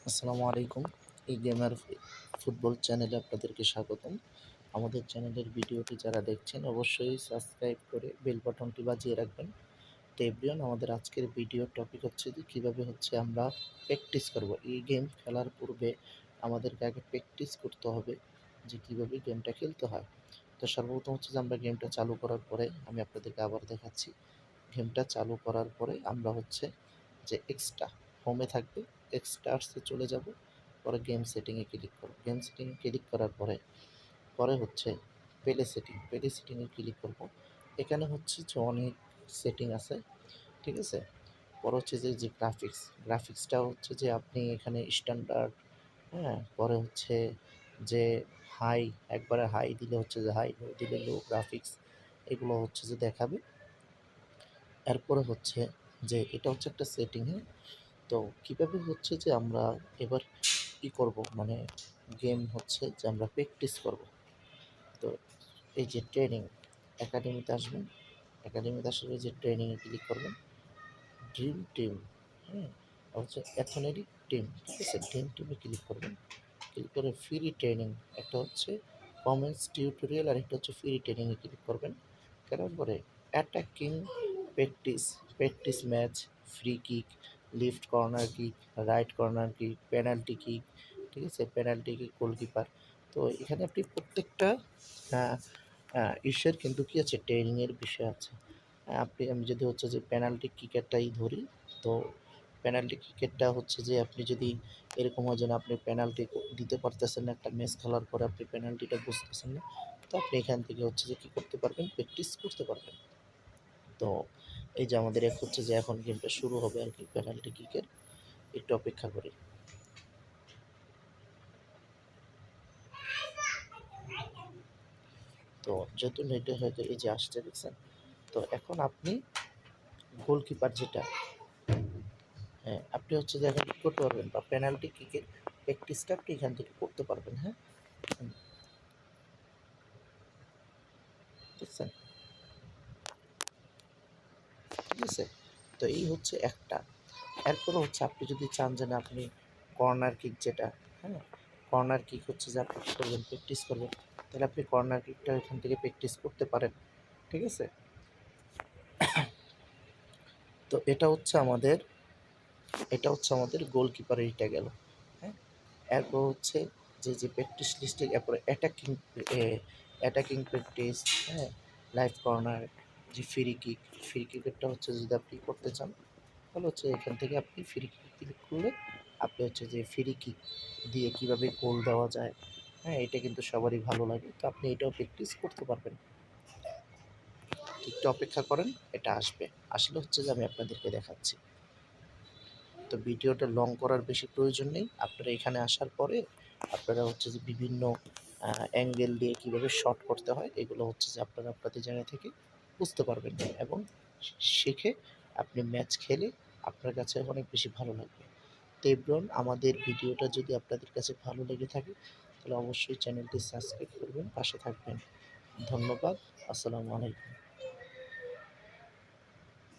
আসসালামু আলাইকুম। এই গেমার ফুটবল চ্যানেলে আপনাদেরকে স্বাগতম। আমাদের চ্যানেলের ভিডিওটি যারা দেখছেন অবশ্যই সাবস্ক্রাইব করে বেল বাটনটি বাজিয়ে রাখবেন। তো এভরিওয়ান, আমাদের আজকের ভিডিওর টপিক হচ্ছে যে কীভাবে আমরা প্র্যাকটিস করব। এই গেম খেলার পূর্বে আমাদেরকে আগে প্র্যাকটিস করতে হবে যে কীভাবে গেমটা খেলতে হয়। তো সর্বপ্রথম হচ্ছে যে আমরা গেমটা চালু করার পরে আমি আপনাদেরকে আবার দেখাচ্ছি। গেমটা চালু করার পরে আমরা হচ্ছে যে হোমে থাকবে, এক্সট্রাসে চলে যাব, পরে গেম সেটিংয়ে ক্লিক করব। গেম সেটিংয়ে ক্লিক করার পরে পরে হচ্ছে প্লে সেটিংয়ে ক্লিক করব। এখানে হচ্ছে যে অনেক সেটিং আছে, ঠিক আছে? পরে হচ্ছে যে গ্রাফিক্সটা হচ্ছে যে আপনি এখানে স্ট্যান্ডার্ড, হ্যাঁ? পরে হচ্ছে যে হাই, একবারে হাই দিলে হচ্ছে যে হাই, লো দিলে লো গ্রাফিক্স, এগুলো হচ্ছে যে দেখাবে। এরপরে হচ্ছে যে এটা হচ্ছে একটা সেটিং, হ্যাঁ? তো কীভাবে হচ্ছে যে আমরা এবার করব, মানে গেম হচ্ছে যে আমরা প্র্যাকটিস করব। তো এই যে ট্রেনিং, একাডেমিতে আসবেন, একাডেমিতে আসলে যে ট্রেনিংয়ে ক্লিক করবেন, ড্রিম টিম, হ্যাঁ? হচ্ছে অ্যাথলেটিক টিম, ঠিক আছে? ড্রিম টিমে ক্লিক করবেন। ক্লিক করে ফ্রি ট্রেনিং, একটা হচ্ছে কমেন্টস টিউটোরিয়াল আর একটা হচ্ছে ফ্রি ট্রেনিংয়ে ক্লিক করবেন। করার পরে attacking practice, practice match, free kick, lift corner kick, right corner kick, penalty kick, ঠিক আছে? Penalty kick, goalkeeper. তো এখানে আপনি প্রত্যেকটা কিন্তু কি আছে, ট্রেনিংয়ের বিষয় আছে। আমি যদি হচ্ছে যে পেনাল্টি কিকেরটাই ধরি, তো পেনাল্টি কিকেরটা হচ্ছে যে আপনি যদি এরকম হয় যে না, আপনি পেনাল্টি দিতে পারতেছেন না, একটা ম্যাচ খেলার পরে আপনি পেনাল্টিটা বুঝতেছেন না, তো আপনি এখান থেকে হচ্ছে যে কী করতে পারবেন, প্র্যাকটিস করতে পারবেন। তো এই যে আমাদের হচ্ছে যে এখন গেমটা শুরু হবে আর কি, পেনাল্টি কিকের। একটু অপেক্ষা করি। তো যেহেতু নেটে হয়তো এই যে আসছে, দেখছেন? তো এখন আপনি গোলকিপার যেটা, হ্যাঁ, আপনি হচ্ছে যে এখন কী করতে পারবেন, বা পেনাল্টি কিকের প্র্যাকটিসটা আপনি এখান থেকে করতে পারবেন, হ্যাঁ? দেখছেন? ঠিক আছে? তো এই হচ্ছে একটা। এরপরে হচ্ছে আপনি যদি চান যে না, আপনি কর্নার কিক যেটা, হ্যাঁ? কর্নার কিক হচ্ছে যে আপনি কী করবেন, প্র্যাকটিস করবেন। তাহলে আপনি কর্নার কিকটা এখান থেকে প্র্যাকটিস করতে পারেন, ঠিক আছে? তো এটা হচ্ছে আমাদের গোলকিপারের, এটা গেল, হ্যাঁ? এরপর হচ্ছে যে প্র্যাকটিস লিস্টে, এরপরে অ্যাটাকিং প্র্যাকটিস, হ্যাঁ? লাইভ কর্নার, যে ফ্রি কিকেরটা হচ্ছে যদি আপনি করতে চান, তাহলে হচ্ছে এখান থেকে আপনি ফ্রি কিক ক্লিক করলে আপনি হচ্ছে যে ফ্রি কিক দিয়ে কীভাবে গোল দেওয়া যায়, হ্যাঁ? এটা কিন্তু সবারই ভালো লাগে। তো আপনি এটাও প্র্যাকটিস করতে পারবেন। একটু অপেক্ষা করেন, এটা আসবে। আসলে হচ্ছে যে আমি আপনাদেরকে দেখাচ্ছি। তো ভিডিওটা লং করার বেশি প্রয়োজন নেই। আপনারা এখানে আসার পরে আপনারা হচ্ছে যে বিভিন্ন অ্যাঙ্গেল দিয়ে কীভাবে শট করতে হয়, এগুলো হচ্ছে যে আপনারা আপনাদের জায়গা থেকে বুঝতে পারবেন, এবং শিখে আপনি ম্যাচ খেলে আপনার কাছে অনেক বেশি ভালো লাগবে। তো এভরিওয়ান, আমাদের ভিডিওটা যদি আপনাদের কাছে ভালো লেগে থাকে, তাহলে অবশ্যই চ্যানেলটি সাবস্ক্রাইব করবেন, পাশে থাকবেন। ধন্যবাদ। আসসালামু আলাইকুম।